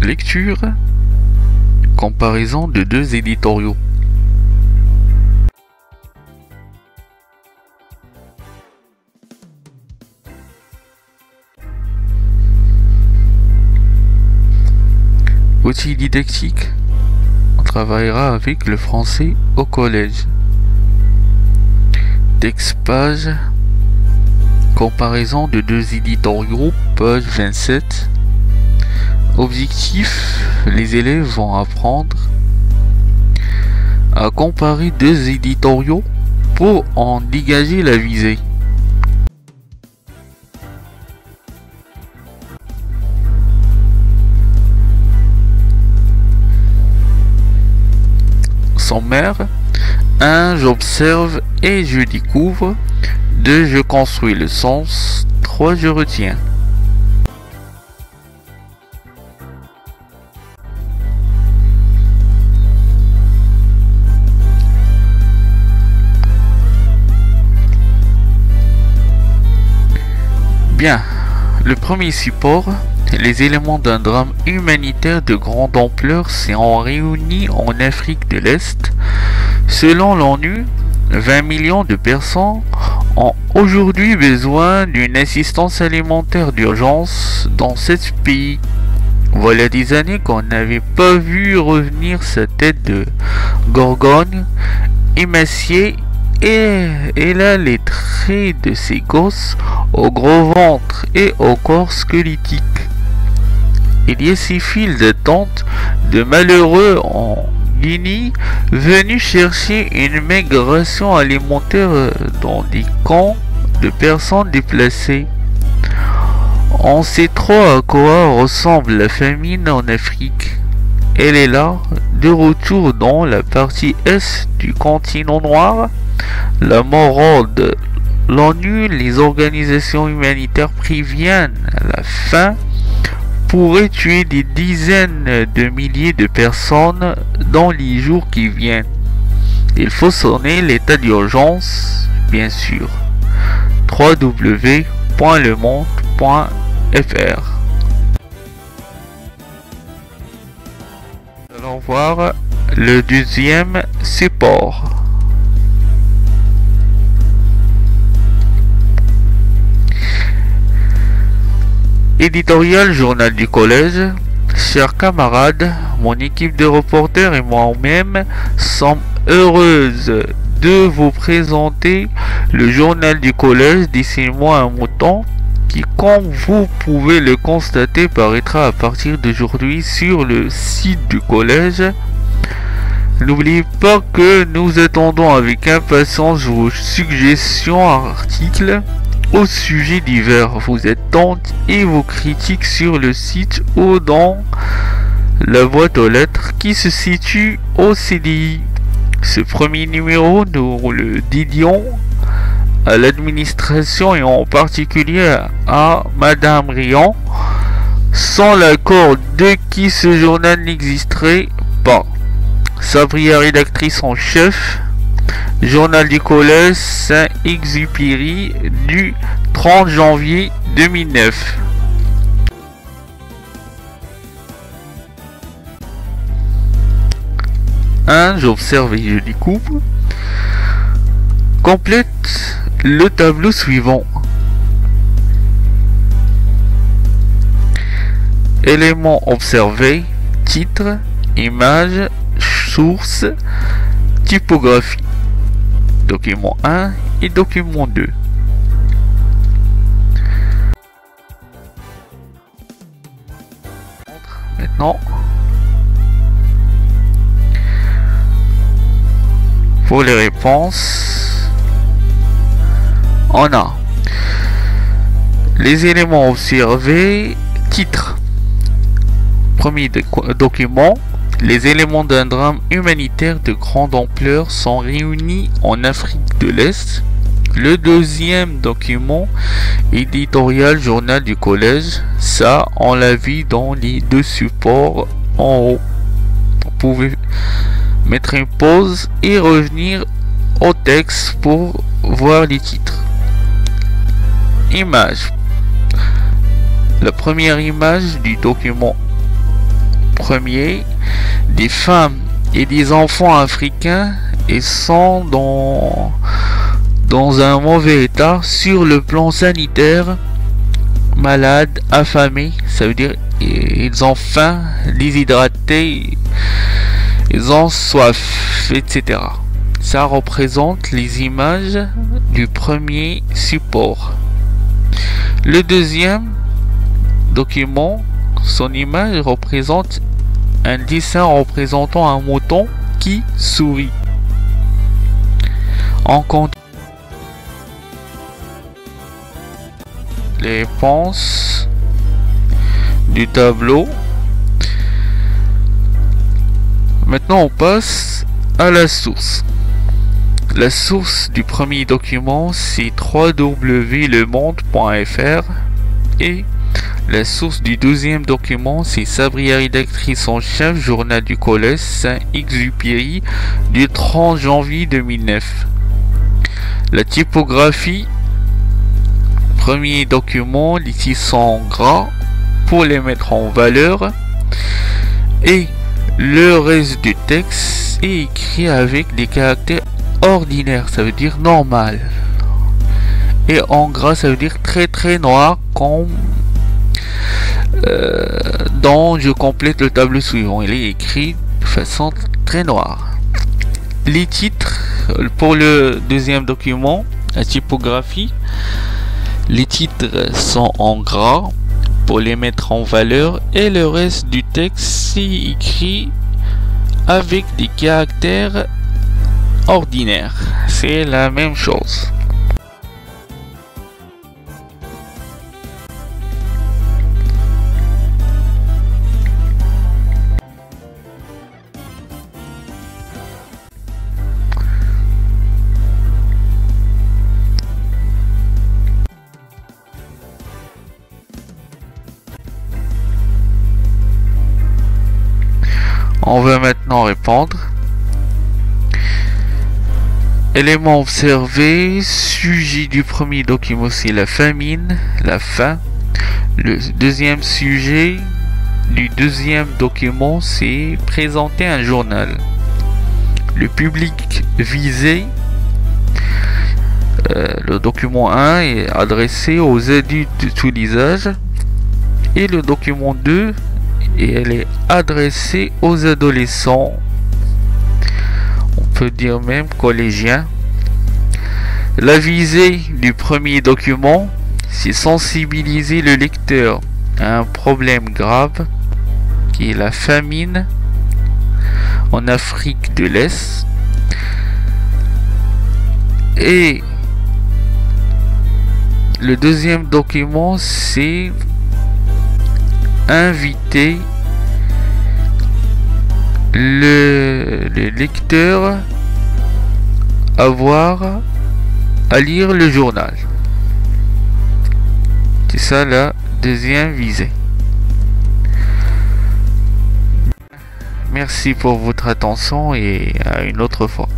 Lecture. Comparaison de deux éditoriaux. Outils didactiques. On travaillera avec le français au collège. Texte page. Comparaison de deux éditoriaux, page 27. Objectif, les élèves vont apprendre à comparer deux éditoriaux pour en dégager la visée. Sommaire. 1. J'observe et je découvre. 2. Je construis le sens. 3. Je retiens. Bien, le premier support, les éléments d'un drame humanitaire de grande ampleur sont réunis en Afrique de l'Est. Selon l'ONU, 20 millions de personnes ont aujourd'hui besoin d'une assistance alimentaire d'urgence dans 7 pays. Voilà des années qu'on n'avait pas vu revenir sa tête de gorgone émaciée et là les traits de ses gosses au gros ventre et au corps squelettique. Il y a ces files d'attente de malheureux en Guinée venus chercher une maigre ration alimentaire dans des camps de personnes déplacées. On sait trop à quoi ressemble la famine en Afrique. Elle est là, de retour dans la partie est du continent noir. La morale de l'ONU, les organisations humanitaires préviennent la faim pourrait tuer des dizaines de milliers de personnes dans les jours qui viennent. Il faut sonner l'état d'urgence, bien sûr. www.lemonde.fr. Nous allons voir le deuxième support. Éditorial Journal du Collège. Chers camarades, mon équipe de reporters et moi-même sommes heureuses de vous présenter le Journal du Collège Dessine-moi un mouton qui, comme vous pouvez le constater, paraîtra à partir d'aujourd'hui sur le site du collège. N'oubliez pas que nous attendons avec impatience vos suggestions, articles au sujet divers, vos attentes et vos critiques sur le site ou dans la boîte aux lettres qui se situe au CDI. Ce premier numéro, nous le dédions à l'administration et en particulier à Madame Riant, sans l'accord de qui ce journal n'existerait pas. Sa rédactrice en chef, Journal du Collège Saint-Exupéry du 30 janvier 2009. J'observe et je découvre. Complète le tableau suivant. Éléments observés, titre, image, source, typographie. Document 1 et document 2. Maintenant, pour les réponses, on a les éléments observés, titre. Premier document. Les éléments d'un drame humanitaire de grande ampleur sont réunis en Afrique de l'Est. Le deuxième document, éditorial Journal du Collège, ça on l'a vu dans les deux supports en haut. Vous pouvez mettre une pause et revenir au texte pour voir les titres. Image. La première image du document premier, des femmes et des enfants africains et sont dans un mauvais état sur le plan sanitaire, malades, affamés, ça veut dire ils ont faim, déshydratés, ils ont soif, etc. Ça représente les images du premier support. Le deuxième document, son image représente un dessin représentant un mouton qui sourit. On compte les penses du tableau. Maintenant on passe à la source. La source du premier document c'est www.lemonde.fr et la source du deuxième document c'est Sabria, rédactrice en chef, journal du collège Saint-Exupéry du 30 janvier 2009. La typographie, premier document, les titres sont gras pour les mettre en valeur et le reste du texte est écrit avec des caractères ordinaires, ça veut dire normal, et en gras ça veut dire très très noir, comme dont je complète le tableau suivant. Il est écrit de façon très noire. Les titres pour le deuxième document, la typographie, les titres sont en gras pour les mettre en valeur et le reste du texte est écrit avec des caractères ordinaires. C'est la même chose. On va maintenant répondre. Éléments observés. Sujet du premier document c'est la famine, la faim. Le deuxième sujet du deuxième document c'est présenter un journal. Le public visé, le document 1 est adressé aux adultes de tous les âges et le document 2 et elle est adressée aux adolescents, on peut dire même collégiens. La visée du premier document c'est sensibiliser le lecteur à un problème grave qui est la famine en Afrique de l'Est, et le deuxième document c'est inviter le lecteur à lire le journal. C'est ça la deuxième visée. Merci pour votre attention et à une autre fois.